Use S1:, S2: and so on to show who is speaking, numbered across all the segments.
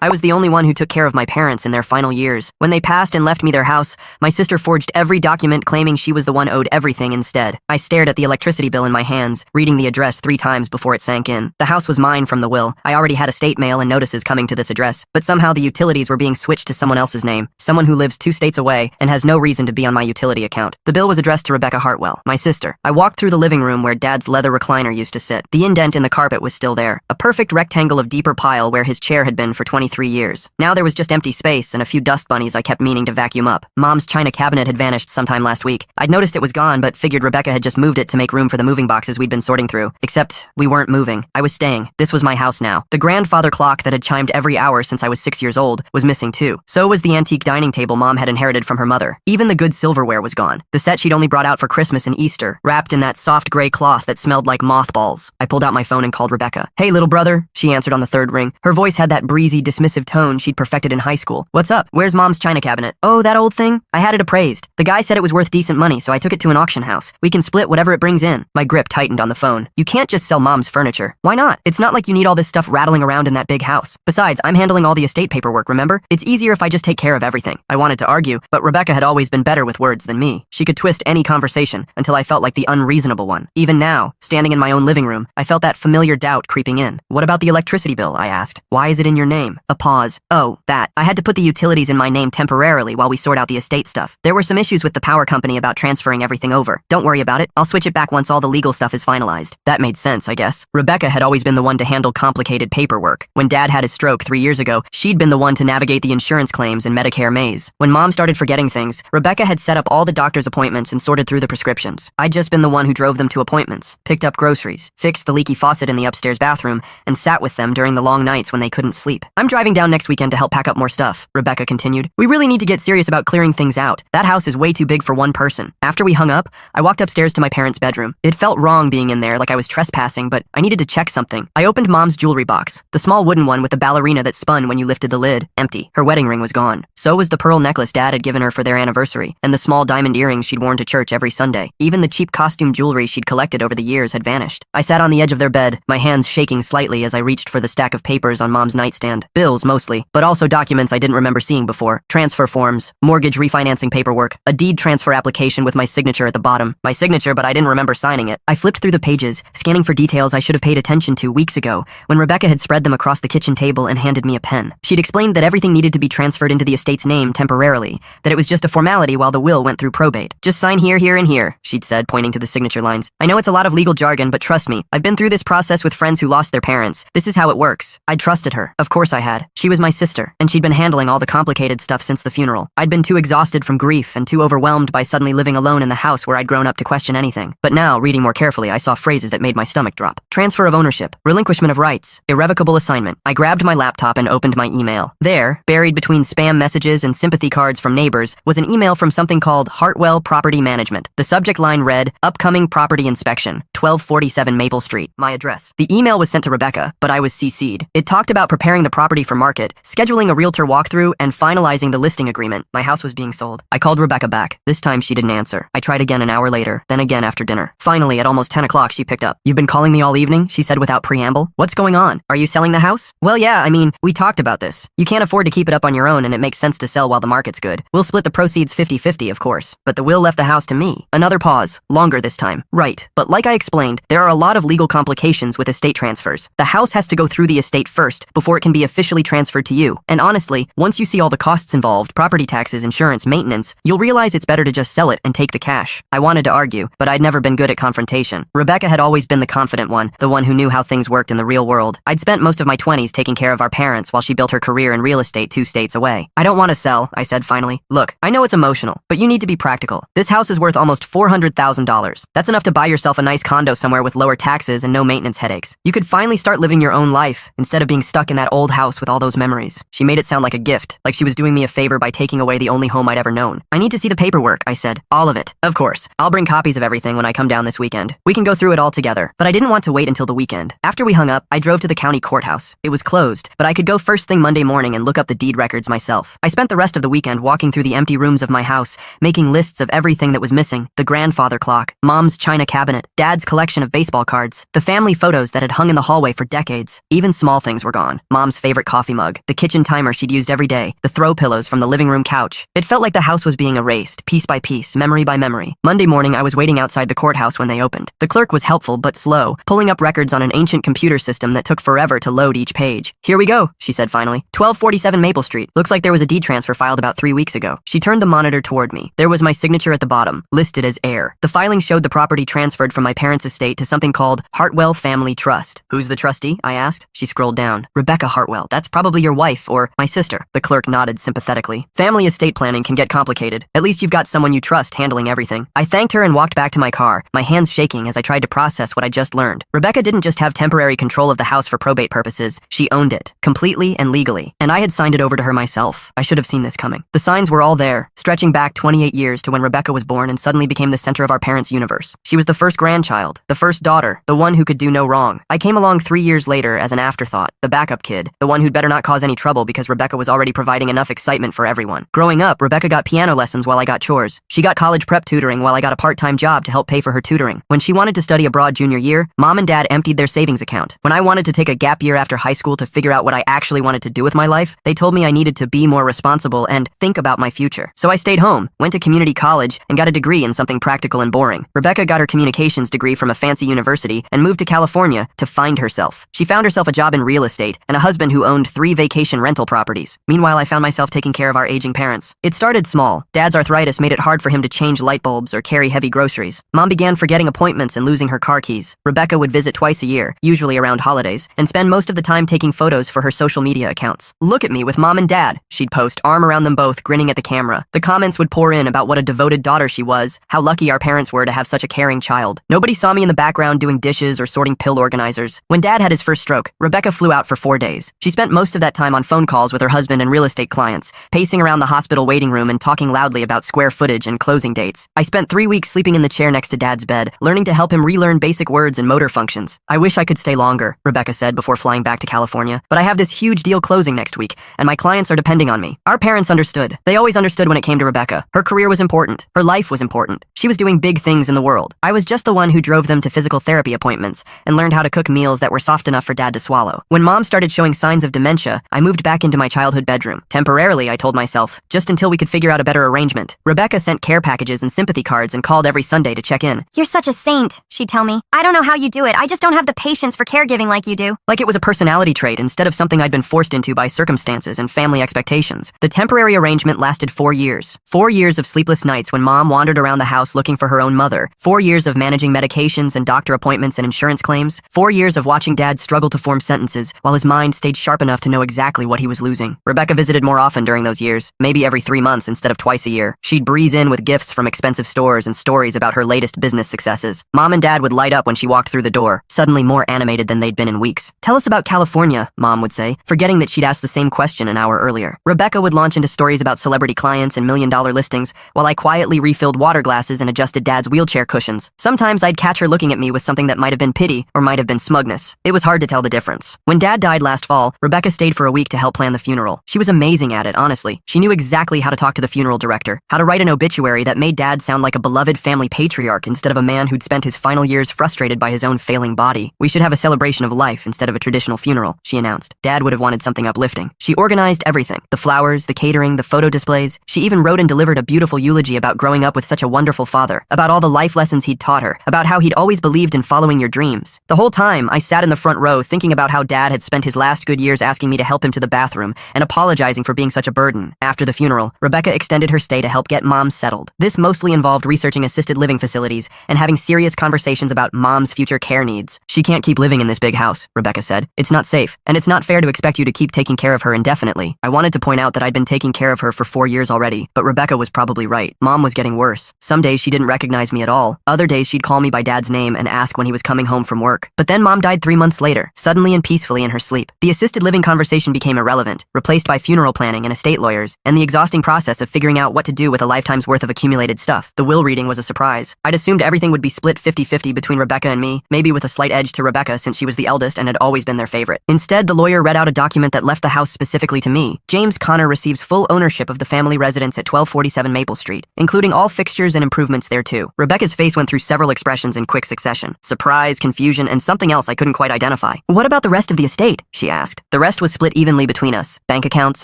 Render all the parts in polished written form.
S1: I was the only one who took care of my parents in their final years. When they passed and left me their house, my sister forged every document claiming she was the one owed everything instead. I stared at the electricity bill in my hands, reading the address 3 times before it sank in. The house was mine from the will. I already had estate mail and notices coming to this address, but somehow the utilities were being switched to someone else's name, someone who lives 2 states away and has no reason to be on my utility account. The bill was addressed to Rebecca Hartwell, my sister. I walked through the living room where Dad's leather recliner used to sit. The indent in the carpet was still there, a perfect rectangle of deeper pile where his chair had been for 23 years. Now there was just empty space and a few dust bunnies I kept meaning to vacuum up. Mom's china cabinet had vanished sometime last week. I'd noticed it was gone, but figured Rebecca had just moved it to make room for the moving boxes we'd been sorting through. Except, we weren't moving. I was staying. This was my house now. The grandfather clock that had chimed every hour since I was 6 years old was missing too. So was the antique dining table Mom had inherited from her mother. Even the good silverware was gone. The set she'd only brought out for Christmas and Easter, wrapped in that soft gray cloth that smelled like mothballs. I pulled out my phone and called Rebecca. "Hey, little brother," she answered on the 3rd ring. Her voice had that breezy, dismissive tone she'd perfected in high school. "What's up? Where's Mom's china cabinet?" "Oh, that old thing? I had it appraised. The guy said it was worth decent money, so I took it to an auction house. We can split whatever it brings in." My grip tightened on the phone. "You can't just sell Mom's furniture." "Why not? It's not like you need all this stuff rattling around in that big house. Besides, I'm handling all the estate paperwork, remember? It's easier if I just take care of everything." I wanted to argue, but Rebecca had always been better with words than me. She could twist any conversation until I felt like the unreasonable one. Even now, standing in my own living room, I felt that familiar doubt creeping in. "What about the electricity bill?" I asked. "Why is it in your name?" A pause. "Oh, that. I had to put the utilities in my name temporarily while we sort out the estate stuff. There were some issues with the power company about transferring everything over. Don't worry about it. I'll switch it back once all the legal stuff is finalized." That made sense, I guess. Rebecca had always been the one to handle complicated paperwork. When Dad had his stroke 3 years ago, she'd been the one to navigate the insurance claims and Medicare maze. When Mom started forgetting things, Rebecca had set up all the doctor's appointments and sorted through the prescriptions. I'd just been the one who drove them to appointments, picked up groceries, fixed the leaky faucet in the upstairs bathroom, and sat with them during the long nights when they couldn't sleep. "I'm driving down next weekend to help pack up more stuff," Rebecca continued. "We really need to get serious about clearing things out. That house is way too big for one person." After we hung up, I walked upstairs to my parents' bedroom. It felt wrong being in there, like I was trespassing, but I needed to check something. I opened Mom's jewelry box, the small wooden one with the ballerina that spun when you lifted the lid. Empty. Her wedding ring was gone. So was the pearl necklace Dad had given her for their anniversary, and the small diamond earrings she'd worn to church every Sunday. Even the cheap costume jewelry she'd collected over the years had vanished. I sat on the edge of their bed, my hands shaking slightly as I reached for the stack of papers on Mom's nightstand. Bills, mostly, but also documents I didn't remember seeing before. Transfer forms, mortgage refinancing paperwork, a deed transfer application with my signature at the bottom. My signature, but I didn't remember signing it. I flipped through the pages, scanning for details I should have paid attention to weeks ago, when Rebecca had spread them across the kitchen table and handed me a pen. She'd explained that everything needed to be transferred into the estate's name temporarily, that it was just a formality while the will went through probate. "Just sign here, here, and here," she'd said, pointing to the signature lines. "I know it's a lot of legal jargon, but trust me, I've been through this process with friends who lost their parents. This is how it works." I trusted her. Of course I had. She was my sister, and she'd been handling all the complicated stuff since the funeral. I'd been too exhausted from grief and too overwhelmed by suddenly living alone in the house where I'd grown up to question anything. But now, reading more carefully, I saw phrases that made my stomach drop. Transfer of ownership, relinquishment of rights, irrevocable assignment. I grabbed my laptop and opened my email. There, buried between spam messages and sympathy cards from neighbors, was an email from something called Hartwell Property Management. The subject line read, "Upcoming property inspection, 1247 Maple Street." My address. The email was sent to Rebecca, but I was CC'd. It talked about preparing the property for market, scheduling a realtor walkthrough, and finalizing the listing agreement. My house was being sold. I called Rebecca back. This time she didn't answer. I tried again an hour later, then again after dinner. Finally, at almost 10 o'clock, she picked up. "You've been calling me all evening?" she said without preamble. "What's going on? Are you selling the house?" "Well, yeah, I mean, we talked about this. You can't afford to keep it up on your own, and it makes sense to sell while the market's good. We'll split the proceeds 50-50, of course. But the will left the house to me." Another pause. Longer this time. "Right. But like I explained, there are a lot of legal complications with estate transfers. The house has to go through the estate first before it can be officially transferred to you. And honestly, once you see all the costs involved, property taxes, insurance, maintenance, you'll realize it's better to just sell it and take the cash." I wanted to argue, but I'd never been good at confrontation. Rebecca had always been the confident one, the one who knew how things worked in the real world. I'd spent most of my 20s taking care of our parents while she built her career in real estate 2 states away. "I don't want to sell," I said finally. "Look, I know it's emotional, but you need to be practical. This house is worth almost $400,000. That's enough to buy yourself a nice condo somewhere with lower taxes and no maintenance headaches. You could finally start living your own life instead of being stuck in that old house with all those memories." She made it sound like a gift, like she was doing me a favor by taking away the only home I'd ever known. "I need to see the paperwork," I said. "All of it." "Of course. I'll bring copies of everything when I come down this weekend. We can go through it all together." But I didn't want to wait until the weekend. After we hung up, I drove to the county courthouse. It was closed, but I could go first thing Monday morning and look up the deed records myself. I spent the rest of the weekend walking through the empty rooms of my house, making lists of everything that was missing: the grandfather clock, Mom's china cabinet, Dad's collection of baseball cards, the family photos that had hung in the hallway for decades. Even small things were gone. Mom's favorite coffee mug, the kitchen timer she'd used every day, the throw pillows from the living room couch. It felt like the house was being erased, piece by piece, memory by memory. Monday morning, I was waiting outside the courthouse when they opened. The clerk was helpful but slow, pulling up records on an ancient computer system that took forever to load each page. "Here we go," she said finally. 1247 Maple Street. Looks like there was a deed transfer filed about 3 weeks ago. She turned the monitor toward me. There was my signature at the bottom, listed as heir. The filing showed the property transferred from my parents' estate to something called Hartwell Family Trust. "Who's the trustee?" I asked. She scrolled down. "Rebecca Hartwell. That's probably your wife or my sister." The clerk nodded sympathetically. "Family estate planning can get complicated. At least you've got someone you trust handling everything." I thanked her and walked back to my car, my hands shaking as I tried to process what I just learned. Rebecca didn't just have temporary control of the house for probate purposes. She owned it, completely and legally. And I had signed it over to her myself. I should have seen this coming. The signs were all there, stretching back 28 years to when Rebecca was born and suddenly became the center of our parents' universe. She was the first grandchild, the first daughter, the one who could do no wrong. I came along 3 years later as an afterthought, the backup kid, the one who'd better not cause any trouble because Rebecca was already providing enough excitement for everyone. Growing up, Rebecca got piano lessons while I got chores. She got college prep tutoring while I got a part-time job to help pay for her tutoring. When she wanted to study abroad junior year, Mom and Dad emptied their savings account. When I wanted to take a gap year after high school to figure out what I actually wanted to do with my life, they told me I needed to be more responsible and think about my future. So I stayed home, went to community college, and got a degree in something practical and boring. Rebecca got her communications degree from a fancy university and moved to California to find herself. She found herself a job in real estate and a husband who owned 3 vacation rental properties. Meanwhile, I found myself taking care of our aging parents. It started small. Dad's arthritis made it hard for him to change light bulbs or carry heavy groceries. Mom began forgetting appointments and losing her car keys. Rebecca would visit twice a year, usually around holidays, and spend most of the time taking photos for her social media accounts. "Look at me with Mom and Dad," she'd post, arm around them both, grinning at the camera. The comments would pour in about what a devoted daughter she was, how lucky our parents were to have such a caring child. Nobody saw me in the background doing dishes or sorting pill organizers. When Dad had his first stroke, Rebecca flew out for 4 days. She spent most of that time on phone calls with her husband and real estate clients, pacing around the hospital waiting room and talking loudly about square footage and closing dates. I spent 3 weeks sleeping in the chair next to Dad's bed, learning to help him relearn basic words and motor functions. "I wish I could stay longer," Rebecca said before flying back to California. "But I have this huge deal closing next week, and my clients are depending on me." Our parents understood. They always understood when it came to Rebecca. Her career was important. Her life was important. She was doing big things in the world. I was just the one who drove them to physical therapy appointments and learned how to cook meals that were soft enough for Dad to swallow. When Mom started showing signs of dementia, I moved back into my childhood bedroom. Temporarily, I told myself, just until we could figure out a better arrangement. Rebecca sent care packages and sympathy cards and called every Sunday to check in.
S2: "You're such a saint," she'd tell me. "I don't know how you do it. I just don't have the patience for caregiving like you do."
S1: Like it was a personality trait instead of something I'd been forced into by circumstances and family expectations. The temporary arrangement lasted 4 years. 4 years of sleepless nights when Mom wandered around the house looking for her own mother. 4 years of managing medications and doctor appointments and insurance claims. 4 years of watching Dad struggle to form sentences while his mind stayed sharp enough to know exactly what he was losing. Rebecca visited more often during those years, maybe every 3 months instead of twice a year. She'd breeze in with gifts from expensive stores and stories about her latest business successes. Mom and Dad would light up when she walked through the door, suddenly more animated than they'd been in weeks. "Tell us about California," Mom would say, forgetting that she'd asked the same question an hour earlier. Rebecca would launch into stories about celebrity clients and million-dollar listings, while I quietly refilled water glasses and adjusted Dad's wheelchair cushions. Sometimes I'd catch her looking at me with something that might have been pity or might have been smugness. It was hard to tell the difference. When Dad died last fall, Rebecca stayed for a week to help plan the funeral. She was amazing at it, honestly. She knew exactly how to talk to the funeral director, how to write an obituary that made Dad sound like a beloved family patriarch instead of a man who'd spent his final years frustrated by his own failing body. "We should have a celebration of life instead of a traditional funeral," she announced. Dad would have wanted something uplifting. She organized everything. The flowers, the catering, the photo displays. She even wrote and delivered a beautiful eulogy about growing up with such a wonderful father, about all the life lessons he'd taught her, about how he'd always believed in following your dreams. The whole time, I sat in the front row thinking about how Dad had spent his last good years asking me to help him to the bathroom and apologizing for being such a burden. After the funeral, Rebecca extended her stay to help get Mom settled. This mostly involved researching assisted living facilities and having serious conversations about Mom's future care needs. "She can't keep living in this big house," Rebecca said. "It's not safe, and it's not fair to expect you to keep taking care of her indefinitely." I wanted to point out that I'd been taking care of her for 4 years already, but Rebecca was probably right. Mom was getting worse. Some days she didn't recognize me at all. Other days she'd call me by Dad's name and ask when he was coming home from work. But then Mom died 3 months later, suddenly and peacefully in her sleep. The assisted living conversation became irrelevant, replaced by funeral planning and estate lawyers, and the exhausting process of figuring out what to do with a lifetime's worth of accumulated stuff. The will reading was a surprise. I'd assumed everything would be split 50-50 between Rebecca and me, maybe with a slight edge to Rebecca since she was the eldest and had always been their favorite. Instead, the lawyer read out a document that left the house specifically to me. James Connor receives full ownership of the family residence at 1247 Maple Street, including all fixtures and improvements there too. Rebecca's face went through several expressions in quick succession. Surprise, confusion, and something else I couldn't quite identify. "What about the rest of the estate?" she asked. "The rest was split evenly between us. Bank accounts,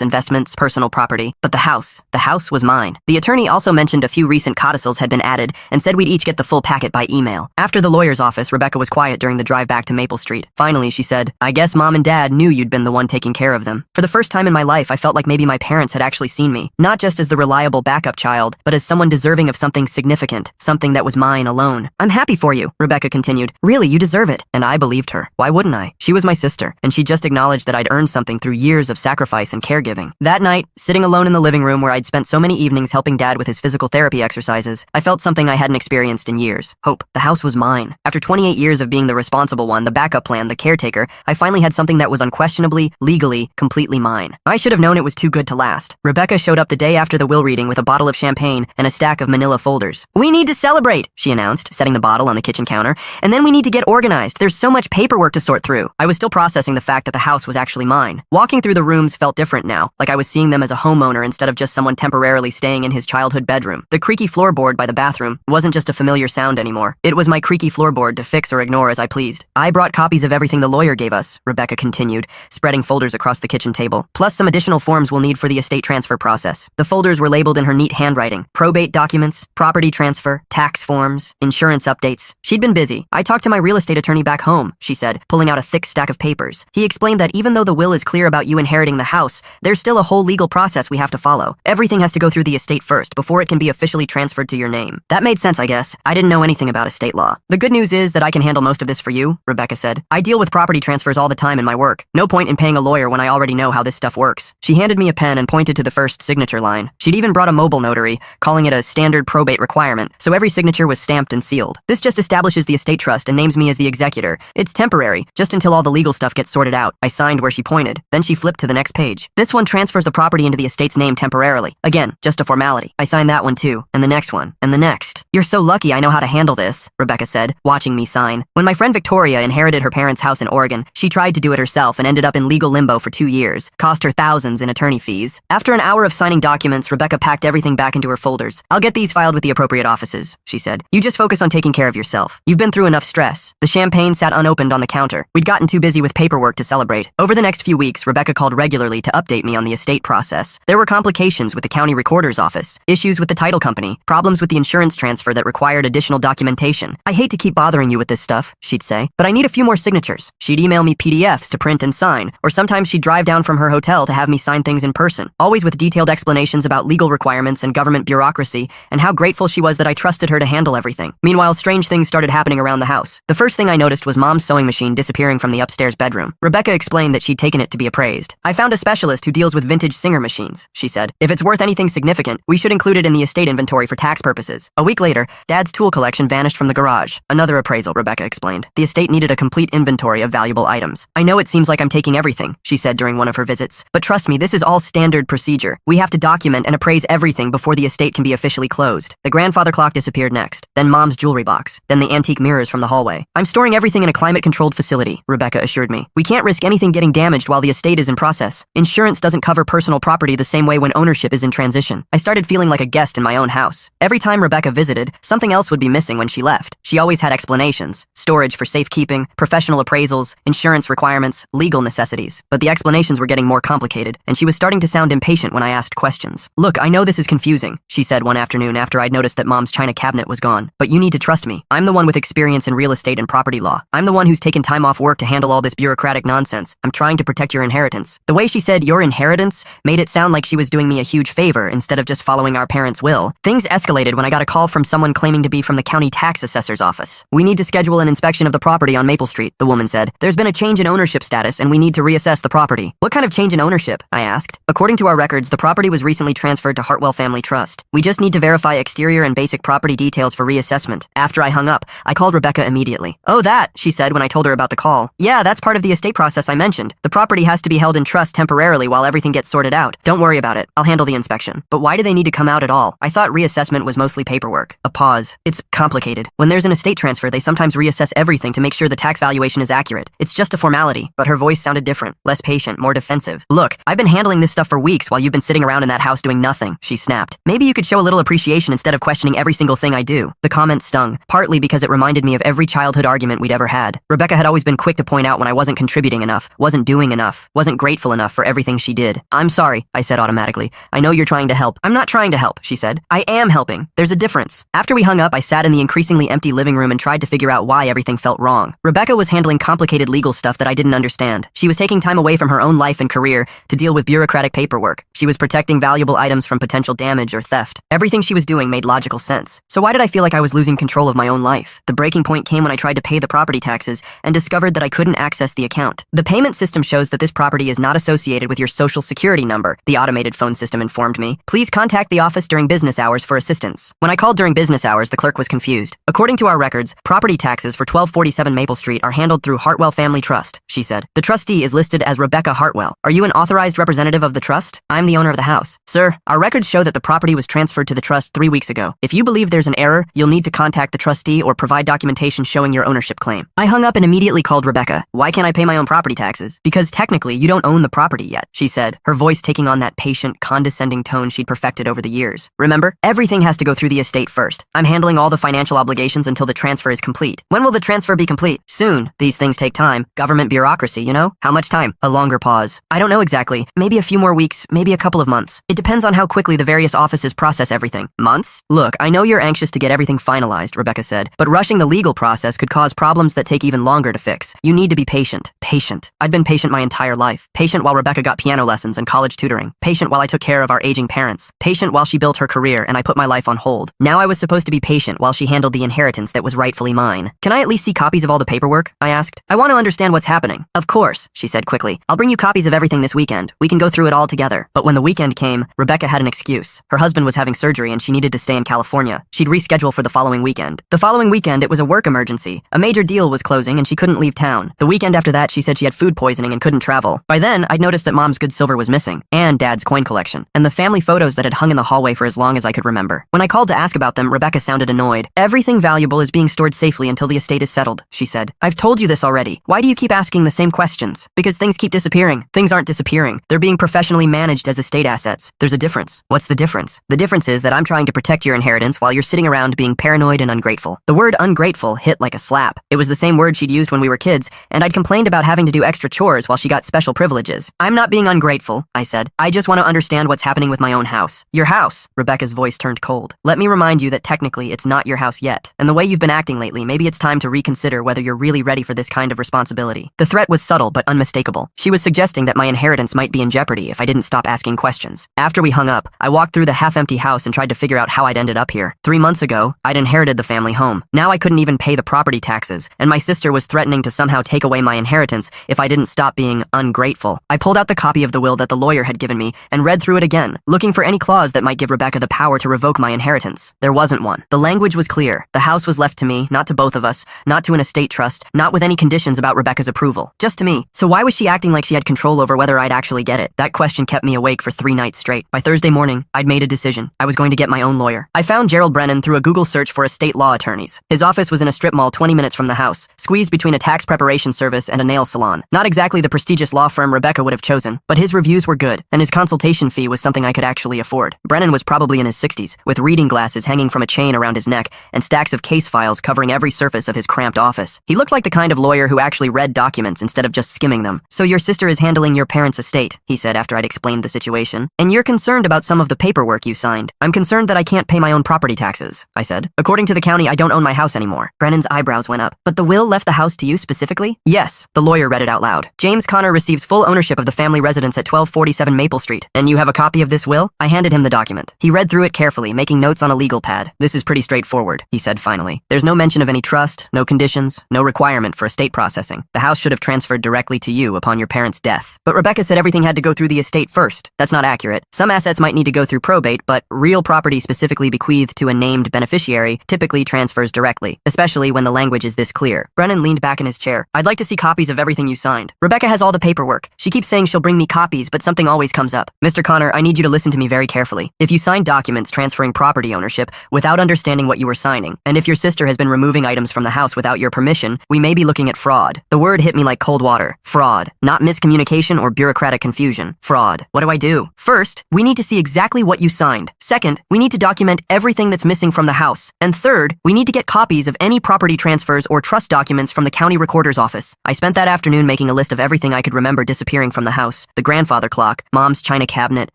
S1: investments, personal property. But the house was mine. The attorney also mentioned a few recent codicils had been added and said we'd each get the full packet by email. After the lawyer's office, Rebecca was quiet during the drive back to Maple Street. Finally, she said, "I guess Mom and Dad knew you'd been the one taking care of them." For the first time in my life, I felt like maybe my parents had actually seen me, not just as the reliable backup child, but as someone deserving of something significant, something that was mine alone. "I'm happy for you," Rebecca continued. "Really, you deserve it." And I believed her. Why wouldn't I? She was my sister, and she just acknowledged that I'd earned something through years of sacrifice and caregiving. That night, sitting alone in the living room where I'd spent so many evenings helping Dad with his physical therapy exercises, I felt something I hadn't experienced in years. Hope. The house was mine. After 28 years of being the responsible one, the backup plan, the caretaker, I finally had something that was unquestionably, legally, completely mine. I should have known it was too good to last. Rebecca showed up the day after the will reading with a bottle of champagne and a stack of manila folders. "We need to celebrate," she announced, setting the bottle on the kitchen counter. "And then we need to get organized. There's so much paperwork to sort through." I was still processing the fact that the house was actually mine. Walking through the rooms felt different now, like I was seeing them as a homeowner instead of just someone temporarily staying in his childhood bedroom. The creaky floorboard by the bathroom wasn't just a familiar sound anymore. It was my creaky floorboard to fix or ignore as I pleased. "I brought copies of everything the lawyer gave us," Rebecca continued, spreading folders across the kitchen table, "plus some additional forms we'll need for the estate transfer process." The folders were labeled in her neat handwriting: probate documents, property transfer, tax forms, insurance updates. She'd been busy. "I talked to my real estate attorney back home," she said, pulling out a thick stack of papers. "He explained that even though the will is clear about you inheriting the house, there's still a whole legal process we have to follow. Everything has to go through the estate first before it can be officially transferred to your name." That made sense, I guess. I didn't know anything about estate law. "The good news is that I can handle most of this for you," Rebecca said. "I deal with property transfers all the time in my work. No point in paying a lawyer when I already know how this stuff works." She handed me a pen and pointed to the first signature line. She'd even brought a mobile notary, calling it a standard probate requirement, so every signature was stamped and sealed. "This just establishes the estate trust and names me as the executor. It's temporary, just until all the legal stuff gets sorted out." I signed where she pointed. Then she flipped to the next page. "This one transfers the property into the estate's name temporarily. Again, just a formality." I signed that one too, and the next one, and the next. "You're so lucky I know how to handle this," Rebecca said, watching me sign. When my friend Victoria inherited her parents' house in Oregon, she tried to do it herself and ended up in legal limbo for 2 years. Cost her thousands in attorney fees. After an hour of signing documents, Rebecca packed everything back into her folders. "I'll get these filed with the appropriate offices," she said. "You just focus on taking care of yourself. You've been through enough stress." The champagne sat unopened on the counter. We'd gotten too busy with paperwork to celebrate. Over the next few weeks, Rebecca called regularly to update me on the estate process. There were complications with the county recorder's office, issues with the title company, problems with the insurance transfer that required additional documentation. "I hate to keep bothering you with this stuff," she'd say, "but I need a few more signatures." She'd email me PDFs to print and sign, or sometimes she'd drive down from her hotel to have me sign things in person, always with detailed explanations about legal requirements and government bureaucracy, and how grateful she was that I trusted her to handle everything. Meanwhile, strange things started happening around the house. The first thing I noticed was Mom's sewing machine disappearing from the upstairs bedroom. Rebecca explained that she'd taken it to be appraised. "I found a specialist who deals with vintage Singer machines," she said. "If it's worth anything significant, we should include it in the estate inventory for tax purposes." A week later, Dad's tool collection vanished from the garage. Another appraisal, Rebecca explained. The estate needed a complete inventory of valuable items. "I know it seems like I'm taking everything," she said during one of her visits, "but trust me, this is all standard procedure. We have to document and appraise everything before the estate can be officially closed." The grandfather clock disappeared next, then Mom's jewelry box, then the antique mirrors from the hallway. "I'm storing everything in a climate-controlled facility," Rebecca assured me. "We can't risk anything getting damaged while the estate is in process. Insurance doesn't cover personal property the same way when ownership is in transition." I started feeling like a guest in my own house. Every time Rebecca visited, something else would be missing when she left. She always had explanations: storage for safekeeping, professional appraisals, insurance requirements, legal necessities. But the explanations were getting more complicated, and she was starting to sound impatient when I asked questions. "Look, I know this is confusing," she said one afternoon after I'd noticed that Mom's china cabinet was gone. "But you need to trust me. I'm the one with experience in real estate and property law. I'm the one who's taken time off work to handle all this bureaucratic nonsense. I'm trying to protect your inheritance." The way she said "your inheritance" made it sound like she was doing me a huge favor instead of just following our parents' will. Things escalated when I got a call from someone claiming to be from the county tax assessor's office. "We need to schedule an inspection of the property on Maple Street," the woman said. "There's been a change in ownership status and we need to reassess the property." "What kind of change in ownership?" I asked. "According to our records, the property was recently transferred to Hartwell Family Trust. We just need to verify exterior and basic property details for reassessment." After I hung up, I called Rebecca immediately. "Oh, that," she said when I told her about the call. "Yeah, that's part of the estate process I mentioned. The property has to be held in trust temporarily while everything gets sorted out. Don't worry about it. I'll handle the inspection." "But why do they need to come out at all? I thought reassessment was mostly paperwork." A pause. "It's complicated. When there's an estate transfer, they sometimes reassess everything to make sure the tax valuation is accurate. It's just a formality." But her voice sounded different, less patient, more defensive. "Look, I've been handling this stuff for weeks while you've been sitting around in that house doing nothing," she snapped. "Maybe you could show a little appreciation instead of questioning every single thing I do." The comment stung, partly because it reminded me of every childhood argument we'd ever had. Rebecca had always been quick to point out when I wasn't contributing enough, wasn't wasn't doing enough, wasn't grateful enough for everything she did. I'm sorry, I said automatically. I know you're trying to help. I'm not trying to help, she said. I am helping. There's a difference. After we hung up, I sat in the increasingly empty living room and tried to figure out why everything felt wrong. Rebecca was handling complicated legal stuff that I didn't understand. She was taking time away from her own life and career to deal with bureaucratic paperwork. She was protecting valuable items from potential damage or theft. Everything she was doing made logical sense. So why did I feel like I was losing control of my own life? The breaking point came when I tried to pay the property taxes and discovered that I couldn't access the account. The payment system shows that this property is not associated with your social security number, the automated phone system informed me. Please contact the office during business hours for assistance. When I called during business hours, the clerk was confused. According to our records, property taxes for 1247 Maple Street are handled through Hartwell Family Trust, she said. The trustee is listed as Rebecca Hartwell. Are you an authorized representative of the trust? I'm the owner of the house. Sir, our records show that the property was transferred to the trust 3 weeks ago. If you believe there's an error, you'll need to contact the trustee or provide documentation showing your ownership claim. I hung up and immediately called Rebecca. Why can't I pay my own property taxes? Because technically, you don't own the property yet, she said, her voice taking on that patient, condescending tone she'd perfected over the years. Remember, everything has to go through the estate first. I'm handling all the financial obligations until the transfer is complete. When will the transfer be complete? Soon. These things take time. Government bureaucracy, you know? How much time? A longer pause. I don't know exactly. Maybe a few more weeks, maybe a couple of months. It depends on how quickly the various offices process everything. Months? Look, I know you're anxious to get everything finalized, Rebecca said, but rushing the legal process could cause problems that take even longer to fix. You need to be patient. Patient. I'd been patient my entire life. Patient while Rebecca got piano lessons and college tutoring. Patient while I took care of our aging parents. Patient while she built her career and I put my life on hold. Now I was supposed to be patient while she handled the inheritance that was rightfully mine. Can I at least see copies of all the paperwork? I asked. I want to understand what's happening. Of course, she said quickly. I'll bring you copies of everything this weekend. We can go through it all together. But when the weekend came, Rebecca had an excuse. Her husband was having surgery and she needed to stay in California. She'd reschedule for the following weekend. The following weekend, it was a work emergency. A major deal was closing and she couldn't leave town. The weekend after that, she said she had food poisoning and couldn't travel. By then, I'd noticed that Mom's good silver was missing, and Dad's coin collection, and the family photos that had hung in the hallway for as long as I could remember. When I called to ask about them, Rebecca sounded annoyed. Everything valuable is being stored safely until the estate is settled, she said. I've told you this already. Why do you keep asking the same questions? Because things keep disappearing. Things aren't disappearing. They're being professionally managed as estate assets. There's a difference. What's the difference? The difference is that I'm trying to protect your inheritance while you're sitting around being paranoid and ungrateful. The word ungrateful hit like a slap. It was the same word she'd used when we were kids, and I'd complained about having to do extra chores while she got special privileges. I'm not being ungrateful, I said. I just want to understand what's happening with my own house. Your house? Rebecca's voice turned cold. Let me remind you that technically it's not your house yet. And the way you've been acting lately, maybe it's time to reconsider whether you're really ready for this kind of responsibility. The threat was subtle but unmistakable. She was suggesting that my inheritance might be in jeopardy if I didn't stop asking questions. After we hung up, I walked through the half-empty house and tried to figure out how I'd ended up here. 3 months ago, I'd inherited the family home. Now I couldn't even pay the property taxes, and my sister was threatening to somehow take away my inheritance if I didn't stop being ungrateful. I pulled out the copy of the will that the lawyer had given me and read through it again, looking for any clause that might give Rebecca the power to revoke my inheritance. There wasn't one. The language was clear. The house was left to me, not to both of us, not to an estate trust, not with any conditions about Rebecca's approval. Just to me. So why was she acting like she had control over whether I'd actually get it? That question kept me awake for 3 nights straight. By Thursday morning, I'd made a decision. I was going to get my own lawyer. I found Gerald Brennan through a Google search for estate law attorneys. His office was in a strip mall 20 minutes from the house, squeezed between a tax preparation service and a nail salon. Not exactly the prestigious law firm Rebecca would have chosen, but his reviews were good, and his consultation fee was something I could actually afford. Brennan was probably in his 60s, with reading glasses hanging from a chain around his neck and stacks of case files covering every surface of his cramped office. He looked like the kind of lawyer who actually read documents instead of just skimming them. So your sister is handling your parents' estate, he said after I'd explained the situation. And you're concerned about some of the paperwork you signed. I'm concerned that I can't pay my own property taxes, I said. According to the county, I don't own my house anymore. Brennan's eyebrows went up. But the will left the house to you specifically? Yes, the lawyer read it out loud. James Connor receives full ownership of the family residence at 1247 Maple Street. And you have a copy of this will? I handed him the document. He read through it carefully, making notes on a legal pad. This is pretty straightforward, he said finally. There's no mention of any trust, no conditions, no requirement for estate processing. The house should have transferred directly to you upon your parents' death. But Rebecca said everything had to go through the estate first. That's not accurate. Some assets might need to go through probate, but real property specifically bequeathed to a named beneficiary typically transfers directly, especially when the language is this clear. Brennan leaned back in his chair. I'd like to see copies of everything you signed. Rebecca has all the paperwork. She keeps saying she'll bring me copies, but something always comes up. Mr. Connor, I need you to listen to me very carefully. If you signed documents transferring property ownership without understanding what you were signing, and if your sister has been removing items from the house without your permission, we may be looking at fraud. The word hit me like cold water. Fraud. Not miscommunication or bureaucratic confusion. Fraud. What do I do? do? First, we need to see exactly what you signed. Second, we need to document everything that's missing from the house. And third, we need to get copies of any property transfers or trust documents from the county recorder's office. I spent that afternoon making a list of everything I could remember disappearing from the house. The grandfather clock, Mom's china cabinet,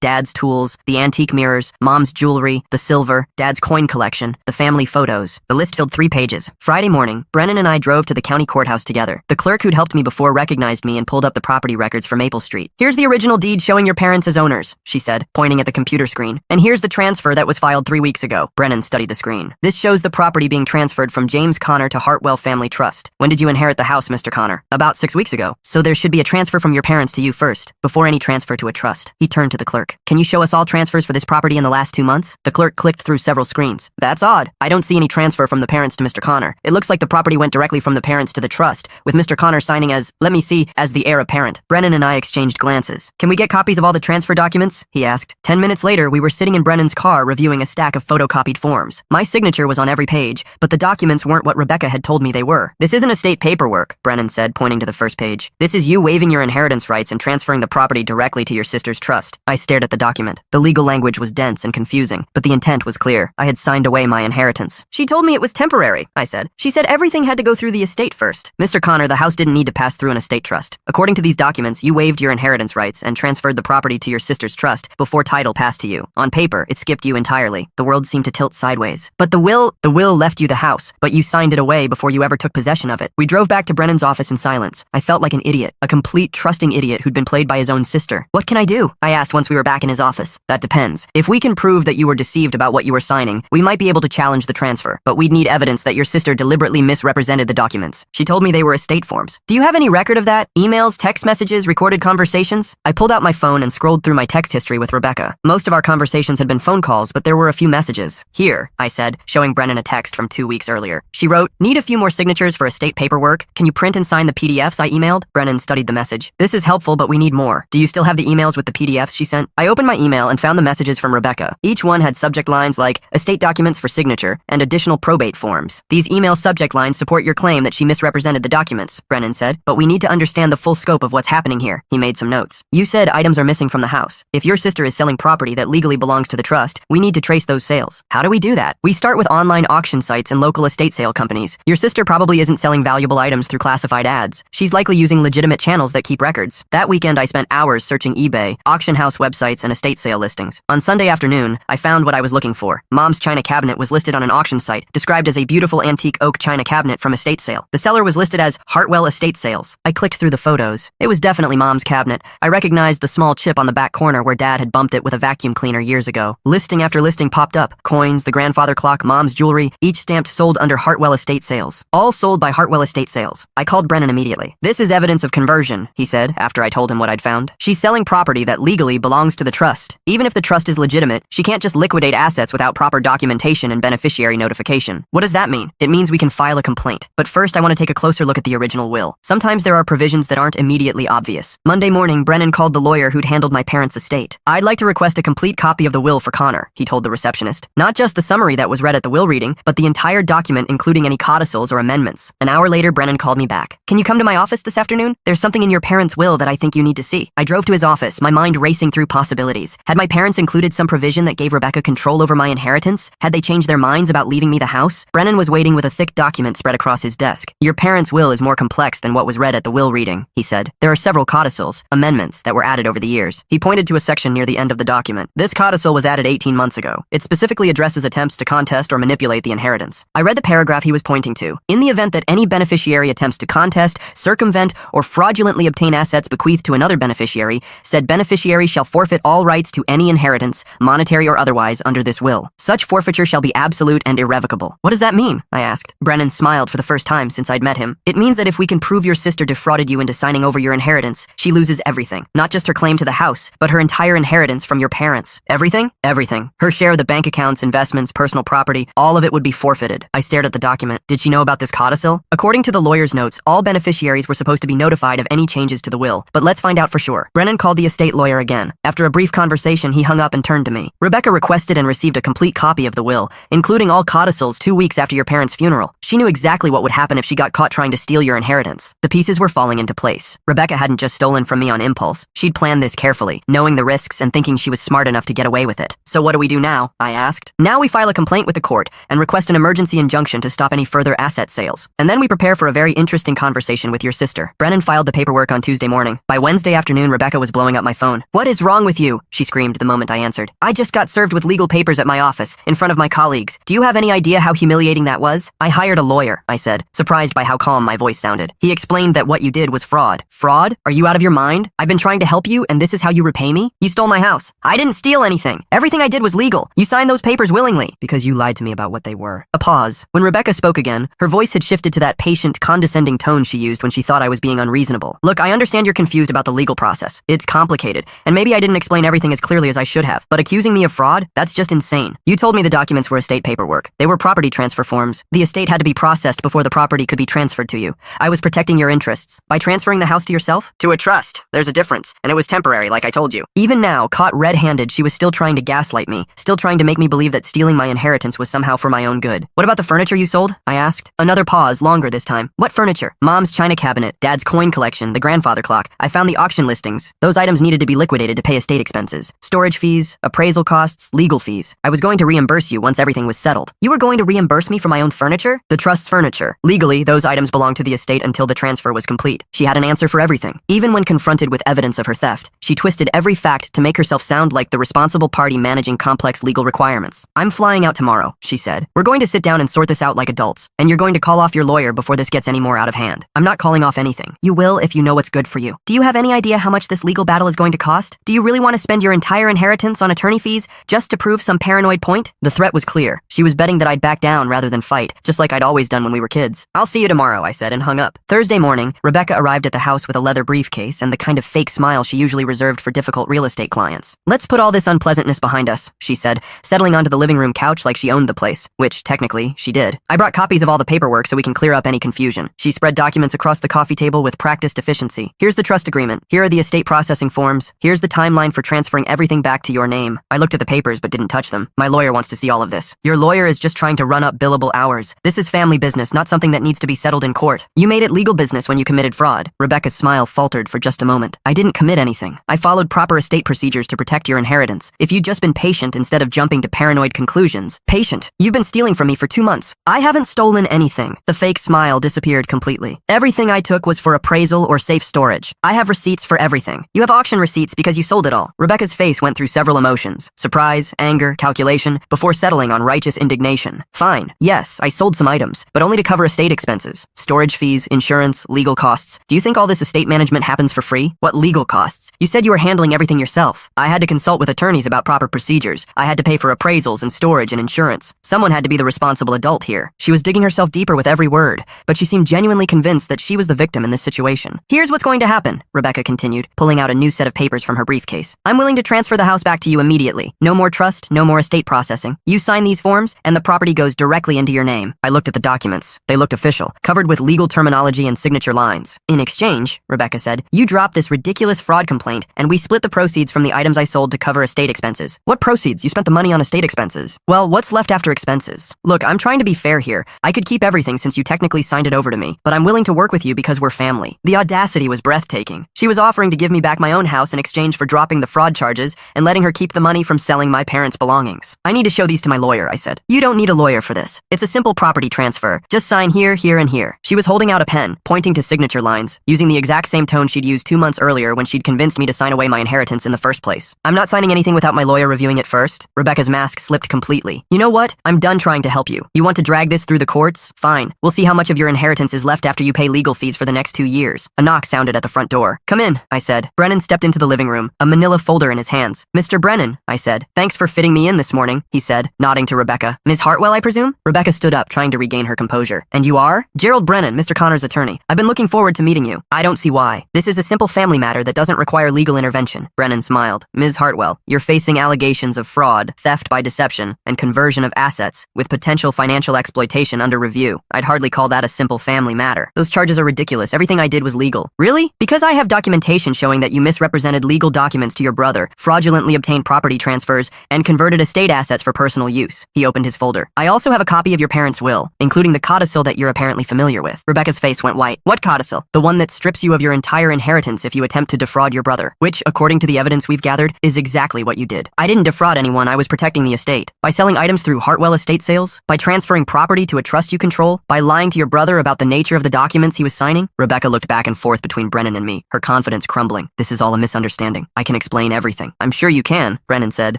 S1: Dad's tools, the antique mirrors, Mom's jewelry, the silver, Dad's coin collection, the family photos. The list filled 3 pages. Friday morning, Brennan and I drove to the county courthouse together. The clerk who'd helped me before recognized me and pulled up the property records for Maple Street. "Here's the original deed showing your parents as owners," she said, pointing at the computer screen. "And here's the transfer that was filed 3 weeks ago." Brennan studied the screen. "This shows the property being transferred from James Connor to Hartwell Family Trust. When did you inherit the house, Mr. Connor?" "About 6 weeks ago. So there should be a transfer from your parents to you first, before any transfer to a trust." He turned to the clerk. "Can you show us all transfers for this property in the last 2 months?" The clerk clicked through several screens. "That's odd. I don't see any transfer from the parents to Mr. Connor. It looks like the property went directly from the parents to the trust, with Mr. Connor signing as, let me see, as the heir apparent." Brennan and I exchanged glances. "Can we get copies of all the transfer documents?" he asked. 10 minutes later, we were sitting in Brennan's car reviewing a stack of photocopied forms. My signature was on every page, but the documents weren't what Rebecca had told me they were. "This isn't estate paperwork," Brennan said, pointing to the first page. "This is you waiving your inheritance rights and transferring the property directly to your sister's trust." I stared at the document. The legal language was dense and confusing, but the intent was clear. I had signed away my inheritance. "She told me it was temporary," I said. "She said everything had to go through the estate first." "Mr. Connor, the house didn't need to pass through an estate trust. According to these documents, you waived your inheritance rights and transferred the property to your sister's trust before title passed to you. On paper, it skipped you entirely." The world seemed to tilt sideways. "But the will left you the house, but you signed it away before you ever took possession of it." We drove back to Brennan's office in silence. I felt like an idiot, a complete trusting idiot who'd been played by his own sister. "What can I do?" I asked once we were back in his office. "That depends. If we can prove that you were deceived about what you were signing, we might be able to challenge the transfer, but we'd need evidence that your sister deliberately misrepresented the documents. She told me they were estate forms." "Do you have any record of that? Emails, text messages, recorded conversations?" I pulled out my phone and scrolled through my text history with Rebecca. Most of our conversations had been phone calls, but there were a few messages. "Here," I said, showing Brennan a text from 2 weeks earlier. She wrote, "Need a few more signatures for estate paperwork. Can you print and sign the PDFs I emailed?" Brennan studied the message. "This is helpful, but we need more. Do you still have the emails with the PDFs she sent?" I opened my email and found the messages from Rebecca. Each one had subject lines like, "Estate documents for signature," and "Additional probate forms." "These email subject lines support your claim that she misrepresented the documents," Brennan said, "but we need to understand the full scope of what's happening here." He made some notes. "You said items are missing from the house. If your sister is selling property that legally belongs to the trust, we need to trace those sales." "How do we do that?" "We start with online auction sites and local estate sale companies. Your sister probably isn't selling valuable items through classified ads. She's likely using legitimate channels that keep records." That weekend, I spent hours searching eBay, auction house websites, and estate sale listings. On Sunday afternoon, I found what I was looking for. Mom's china cabinet was listed on an auction site, described as a beautiful antique oak china cabinet from estate sale. The seller was listed as Hartwell Estate Sales. I clicked through the photos. It was definitely Mom's cabinet. I recognized the small chip on the back corner where Dad had bumped it with a vacuum cleaner years ago. Listing after listing popped up. Coins, the grandfather clock, Mom's jewelry, each stamped sold under Hartwell Estate Sales. All sold by Hartwell Estate Sales. I called Brennan immediately. "This is evidence of conversion," he said, after I told him what I'd found. "She's selling property that legally belongs to the trust. Even if the trust is legitimate, she can't just liquidate assets without proper documentation and beneficiary notification." "What does that mean?" "It means we can file a complaint. But first, I want to take a closer look at the original will. Sometimes there are provisions that aren't immediately obvious." Monday morning, Brennan called the lawyer who'd handled my parents' estate. "I'd like to request a complete copy of the will for Connor," he told the receptionist. "Not just the summary that was read at the will reading, but the entire document including any codicils or amendments." An hour later, Brennan called me back. "Can you come to my office this afternoon? There's something in your parents' will that I think you need to see." I drove to his office, my mind racing through possibilities. Had my parents included some provision that gave Rebecca control over my inheritance? Had they changed their minds about leaving me the house? Brennan was waiting with a thick document spread across his desk. "Your parents' will is more complex than what was read at the will reading," he said. "There are several codicils, amendments, that were added over the years." He pointed to a section near the end of the document. "This codicil was added 18 months ago. It specifically addresses attempts to contest or manipulate the inheritance." I read the paragraph he was pointing to. "In the event that any beneficiary attempts to contest, circumvent, or fraudulently obtain assets bequeathed to another beneficiary, said beneficiary shall forfeit all rights to any inheritance, monetary or otherwise, under this will. Such forfeiture shall be absolute and irrevocable." "What does that mean?" I asked. Brennan smiled for the first time since I'd met him. "It means that if we can prove your sister defrauded you into signing over your inheritance, she loses everything. Not just her claim to the house, but her entire inheritance from your parents." "Everything?" "Everything. Her share of the bank accounts, investments, personal property, all of it would be forfeited." I stared at the document. Did she know about this codicil? According to the lawyer's notes, all beneficiaries were supposed to be notified of any changes to the will, but let's find out for sure. Brennan called the estate lawyer again. After a brief conversation, he hung up and turned to me. "Rebecca requested and received a complete copy of the will, including all codicils 2 weeks after your parents' funeral. She knew exactly what would happen if she got caught trying to steal your inheritance. The pieces were falling into place. Rebecca hadn't just stolen from me on impulse. She'd planned this carefully, knowing the risks and thinking she was smart enough to get away with it. So what do we do now? I asked. Now we file a complaint with the court and request an emergency injunction to stop any further asset sales. And then we prepare for a very interesting conversation with your sister. Brennan filed the paperwork on Tuesday morning. By Wednesday afternoon, Rebecca was blowing up my phone. What is wrong with you? She screamed the moment I answered. I just got served with legal papers at my office, in front of my colleagues. Do you have any idea how humiliating that was? I hired a lawyer, I said, surprised by how calm my voice sounded. He explained that what you did was fraud. Fraud? Are you out of your mind? I've been trying to help you, and this is how you repay me? You stole my house. I didn't steal anything. Everything I did was legal. You signed those papers willingly, because you lied to me about what they were. A pause. When Rebecca spoke again, her voice had shifted to that patient, condescending tone she used when she thought I was being unreasonable. Look, I understand you're confused about the legal process. It's complicated, and maybe I didn't explain everything as clearly as I should have. But accusing me of fraud? That's just insane. You told me the documents were estate paperwork. They were property transfer forms. The estate had to be processed before the property could be transferred to you. I was protecting your interests. By transferring the house to yourself? To a trust. There's a difference. And it was temporary, like I told you. Even now, caught red-handed, she was still trying to gaslight me, still trying to make me believe that stealing my inheritance was somehow for my own good. What about the furniture you sold? I asked. Another pause, longer this time. What furniture? Mom's china cabinet, Dad's coin collection, the grandfather clock. I found the auction listings. Those items needed to be liquidated to pay estate expenses. Storage fees, appraisal costs, legal fees. I was going to reimburse you once everything was settled. You were going to reimburse me for my own furniture? The trust's furniture. Legally, those items belonged to the estate until the transfer was complete. She had an answer for everything. Even when confronted with evidence of her theft, she twisted every fact to make herself sound like the responsible party managing complex legal requirements. I'm flying out tomorrow, she said. We're going to sit down and sort this out like adults, and you're going to call off your lawyer before this gets any more out of hand. I'm not calling off anything. You will if you know what's good for you. Do you have any idea how much this legal battle is going to cost? Do you really want to spend your entire inheritance on attorney fees just to prove some paranoid point? The threat was clear. She was betting that I'd back down rather than fight, just like I'd always done when we were kids. I'll see you tomorrow, I said, and hung up. Thursday morning, Rebecca arrived at the house with a leather briefcase and the kind of fake smile she usually reserved for difficult real estate clients. Let's put all this unpleasantness behind us, she said, settling onto the living room couch like she owned the place, which, technically, she did. I brought copies of all the paperwork so we can clear up any confusion. She spread documents across the coffee table with practiced efficiency. Here's the trust agreement. Here are the estate processing forms. Here's the timeline for transferring everything back to your name. I looked at the papers but didn't touch them. My lawyer wants to see all of this. Your lawyer is just trying to run up billable hours. This is family business, not something that needs to be settled in court. You made it legal business when you committed fraud. Rebecca's smile faltered for just a moment. I didn't commit anything. I followed proper estate procedures to protect your inheritance. If you'd just been patient instead of jumping to paranoid conclusions. Patient. You've been stealing from me for 2 months. I haven't stolen anything. The fake smile disappeared completely. Everything I took was for appraisal or safe storage. I have receipts for everything. You have auction receipts because you sold it all. Rebecca's face went through several emotions. Surprise, anger, calculation, before settling on righteous indignation. Fine. Yes, I sold some items, but only to cover estate expenses. Storage fees, insurance, legal costs. Do you think all this estate management happens for free? What legal costs? You said you were handling everything yourself. I had to consult with attorneys about proper procedures. I had to pay for appraisals and storage and insurance. Someone had to be the responsible adult here. She was digging herself deeper with every word, but she seemed genuinely convinced that she was the victim in this situation. Here's what's going to happen, Rebecca continued, pulling out a new set of papers from her briefcase. I'm willing to transfer the house back to you immediately. No more trust, no more estate processing. You sign these forms, and the property goes directly into your name. I looked at the documents. They looked official, covered with legal terminology and signature lines. In exchange, Rebecca said, you dropped this ridiculous fraud complaint, and we split the proceeds from the items I sold to cover estate expenses. What proceeds? You spent the money on estate expenses. Well, what's left after expenses? Look, I'm trying to be fair here. I could keep everything since you technically signed it over to me, but I'm willing to work with you because we're family. The audacity was breathtaking. She was offering to give me back my own house in exchange for dropping the fraud charges and letting her keep the money from selling my parents' belongings. I need to show these to my lawyer, I said. You don't need a lawyer for this. It's a simple property transfer. Just sign here, here, and here. She was holding out a pen, pointing to signature lines, using the exact same tone she'd used 2 months earlier when she'd convinced me to sign away my inheritance in the first place. I'm not signing anything without my lawyer reviewing it first. Rebecca's mask slipped completely. You know what? I'm done trying to help you. You want to drag this through the courts? Fine. We'll see how much of your inheritance is left after you pay legal fees for the next 2 years. A knock sounded at the front door. Come in, I said. Brennan stepped into the living room, a manila folder in his hands. Mr. Brennan, I said. Thanks for fitting me in this morning, he said, nodding to Rebecca. Ms. Hartwell, I presume? Rebecca stood up, trying to regain her composure. And you are? Gerald Brennan, Mr. Connor's attorney. I've been looking forward to meeting you. I don't see why. This is a simple family matter that doesn't require legal legal intervention. Brennan smiled. Ms. Hartwell, you're facing allegations of fraud, theft by deception, and conversion of assets, with potential financial exploitation under review. I'd hardly call that a simple family matter. Those charges are ridiculous. Everything I did was legal. Really? Because I have documentation showing that you misrepresented legal documents to your brother, fraudulently obtained property transfers, and converted estate assets for personal use. He opened his folder. I also have a copy of your parents' will, including the codicil that you're apparently familiar with. Rebecca's face went white. What codicil? The one that strips you of your entire inheritance if you attempt to defraud your brother, which, according to the evidence we've gathered, is exactly what you did. I didn't defraud anyone. I was protecting the estate. By selling items through Hartwell estate sales? By transferring property to a trust you control? By lying to your brother about the nature of the documents he was signing? Rebecca looked back and forth between Brennan and me, her confidence crumbling. This is all a misunderstanding. I can explain everything. I'm sure you can, Brennan said,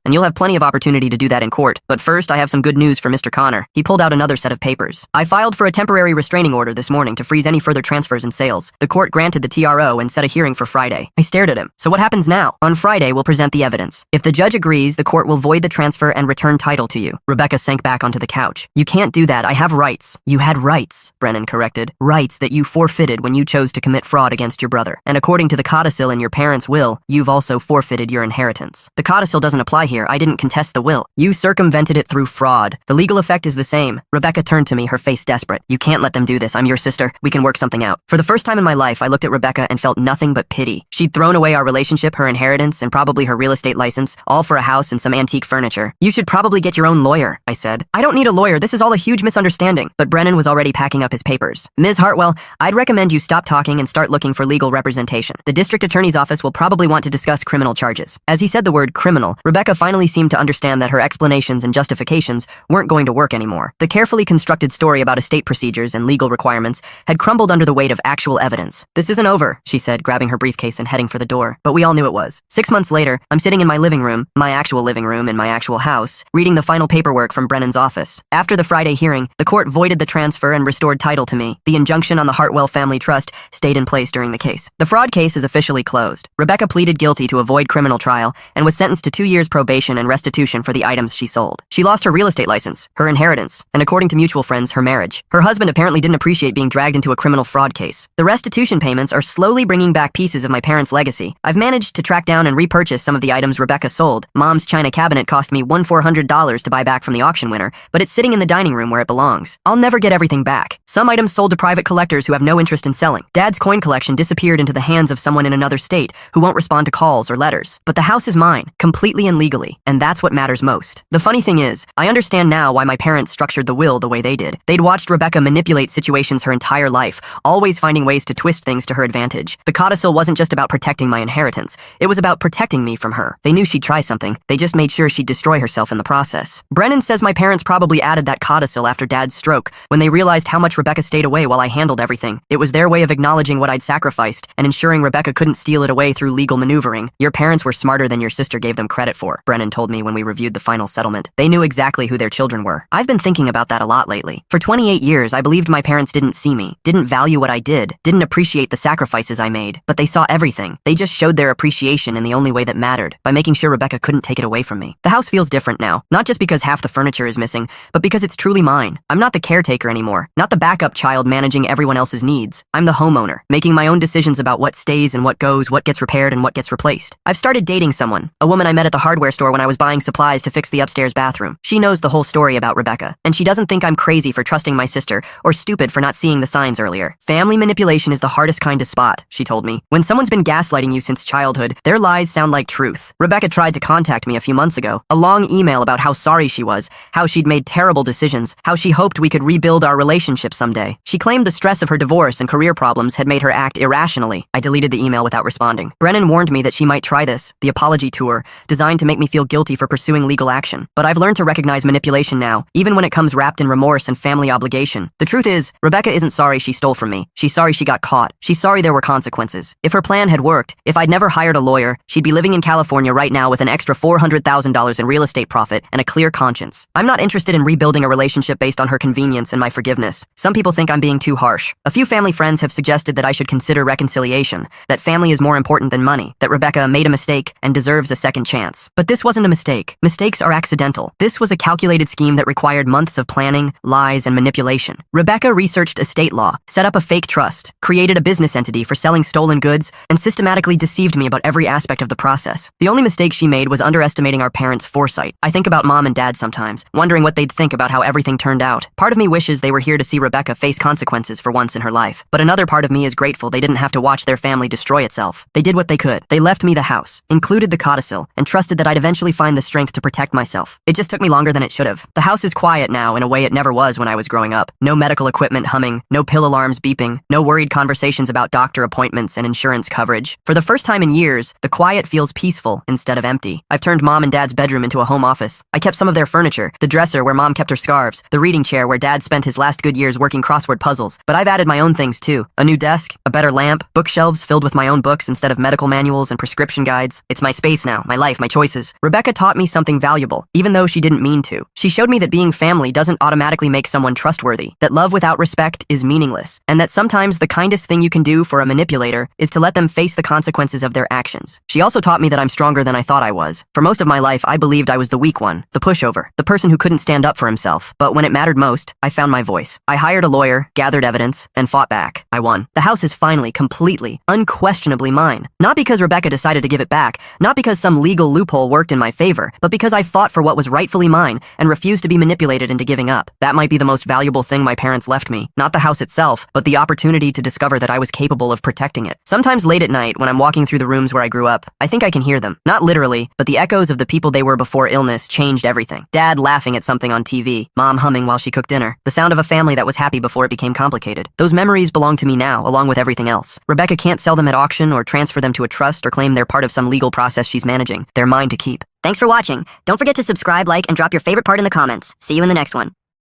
S1: and you'll have plenty of opportunity to do that in court. But first, I have some good news for Mr. Connor. He pulled out another set of papers. I filed for a temporary restraining order this morning to freeze any further transfers and sales. The court granted the TRO and set a hearing for Friday. I stared at him. So what happens now? On Friday, we'll present the evidence. If the judge agrees, the court will void the transfer and return title to you. Rebecca sank back onto the couch. You can't do that. I have rights. You had rights, Brennan corrected. Rights that you forfeited when you chose to commit fraud against your brother. And according to the codicil in your parents' will, you've also forfeited your inheritance. The codicil doesn't apply here. I didn't contest the will. You circumvented it through fraud. The legal effect is the same. Rebecca turned to me, her face desperate. You can't let them do this. I'm your sister. We can work something out. For the first time in my life, I looked at Rebecca and felt nothing but pity. She'd thrown away our relationship, her inheritance, and probably her real estate license, all for a house and some antique furniture. You should probably get your own lawyer, I said. I don't need a lawyer. This is all a huge misunderstanding. But Brennan was already packing up his papers. Ms. Hartwell, I'd recommend you stop talking and start looking for legal representation. The district attorney's office will probably want to discuss criminal charges. As he said the word criminal, Rebecca finally seemed to understand that her explanations and justifications weren't going to work anymore. The carefully constructed story about estate procedures and legal requirements had crumbled under the weight of actual evidence. This isn't over, she said, grabbing her briefcase and heading for the door. But we all knew it was. 6 months later, I'm sitting in my living room, my actual living room in my actual house, reading the final paperwork from Brennan's office. After the Friday hearing, the court voided the transfer and restored title to me. The injunction on the Hartwell Family Trust stayed in place during the case. The fraud case is officially closed. Rebecca pleaded guilty to avoid criminal trial and was sentenced to 2 years probation and restitution for the items she sold. She lost her real estate license, her inheritance, and according to mutual friends, her marriage. Her husband apparently didn't appreciate being dragged into a criminal fraud case. The restitution payments are slowly bringing back pieces of my parents' legacy. I've managed to track down and repurchase some of the items Rebecca sold. Mom's china cabinet cost me $400 to buy back from the auction winner, but it's sitting in the dining room where it belongs. I'll never get everything back. Some items sold to private collectors who have no interest in selling. Dad's coin collection disappeared into the hands of someone in another state who won't respond to calls or letters. But the house is mine, completely and legally, and that's what matters most. The funny thing is, I understand now why my parents structured the will the way they did. They'd watched Rebecca manipulate situations her entire life, always finding ways to twist things to her advantage. The codicil wasn't just about protecting my inheritance. It was about protecting me from her. They knew she'd try something. They just made sure she'd destroy herself in the process. Brennan says my parents probably added that codicil after Dad's stroke, when they realized how much Rebecca stayed away while I handled everything. It was their way of acknowledging what I'd sacrificed and ensuring Rebecca couldn't steal it away through legal maneuvering. Your parents were smarter than your sister gave them credit for, Brennan told me when we reviewed the final settlement. They knew exactly who their children were. I've been thinking about that a lot lately. For 28 years, I believed my parents didn't see me, didn't value what I did, didn't appreciate the sacrifices I made, but they saw everything. They just showed their appreciation in the only way that mattered, by making sure Rebecca couldn't take it away from me. The house feels different now, not just because half the furniture is missing, but because it's truly mine. I'm not the caretaker anymore, not the backup child managing everyone else's needs. I'm the homeowner, making my own decisions about what stays and what goes, what gets repaired and what gets replaced. I've started dating someone, a woman I met at the hardware store when I was buying supplies to fix the upstairs bathroom. She knows the whole story about Rebecca, and she doesn't think I'm crazy for trusting my sister or stupid for not seeing the signs earlier. Family manipulation is the hardest kind to spot, she told me. When someone's been gaslighting you since childhood, their lies sound like truth. Rebecca tried to contact me a few months ago. A long email about how sorry she was, how she'd made terrible decisions, how she hoped we could rebuild our relationship someday. She claimed the stress of her divorce and career problems had made her act irrationally. I deleted the email without responding. Brennan warned me that she might try this, the apology tour, designed to make me feel guilty for pursuing legal action. But I've learned to recognize manipulation now, even when it comes wrapped in remorse and family obligation. The truth is, Rebecca isn't sorry she stole from me. She's sorry she got caught. She's sorry there were consequences. If her plan had worked, if I'd never hired a lawyer, she'd be living in California right now with an extra $400,000 in real estate profit and a clear conscience. I'm not interested in rebuilding a relationship based on her convenience and my forgiveness. Some people think I'm being too harsh. A few family friends have suggested that I should consider reconciliation, that family is more important than money, that Rebecca made a mistake and deserves a second chance. But this wasn't a mistake. Mistakes are accidental. This was a calculated scheme that required months of planning, lies, and manipulation. Rebecca researched estate law, set up a fake trust, created a business entity for selling stolen goods, and systematically deceived me about every aspect of the process. The only mistake she made was underestimating our parents' foresight. I think about Mom and Dad sometimes, wondering what they'd think about how everything turned out. Part of me wishes they were here to see Rebecca face consequences for once in her life. But another part of me is grateful they didn't have to watch their family destroy itself. They did what they could. They left me the house, included the codicil, and trusted that I'd eventually find the strength to protect myself. It just took me longer than it should have. The house is quiet now in a way it never was when I was growing up. No medical equipment humming, no pill alarms beeping, no worried conversations about doctor appointments and insurance coverage. For the first time in years, the quiet feels peaceful instead of empty. I've turned Mom and Dad's bedroom into a home office. I kept some of their furniture, the dresser where Mom kept her scarves, the reading chair where Dad spent his last good years working crossword puzzles. But I've added my own things too. A new desk, a better lamp, bookshelves filled with my own books instead of medical manuals and prescription guides. It's my space now, my life, my choices. Rebecca taught me something valuable, even though she didn't mean to. She showed me that being family doesn't automatically make someone trustworthy, that love without respect is meaningless, and that sometimes the kindest thing you can do for a manipulator is to let them face the consequences of their actions. She also taught me that I'm stronger than I thought I was. For most of my life, I believed I was the weak one, the pushover, the person who couldn't stand up for himself. But when it mattered most, I found my voice. I hired a lawyer, gathered evidence, and fought back. I won. The house is finally, completely, unquestionably mine. Not because Rebecca decided to give it back, not because some legal loophole worked in my favor, but because I fought for what was rightfully mine and refused to be manipulated into giving up. That might be the most valuable thing my parents left me. Not the house itself, but the opportunity to discover that I was capable of protecting it. Sometimes late at night, when I'm walking through the rooms where I grew up, I think I can hear them. Not literally, but the echoes of the people they were before illness changed everything. Dad laughing at something on TV, Mom humming while she cooked dinner, the sound of a family that was happy before it became complicated. Those memories belong to me now, along with everything else. Rebecca can't sell them at auction or transfer them to a trust or claim they're part of some legal process she's managing. They're mine to keep.
S2: Thanks for watching. Don't forget to subscribe, like, and drop your favorite part in the comments. See you in the next one.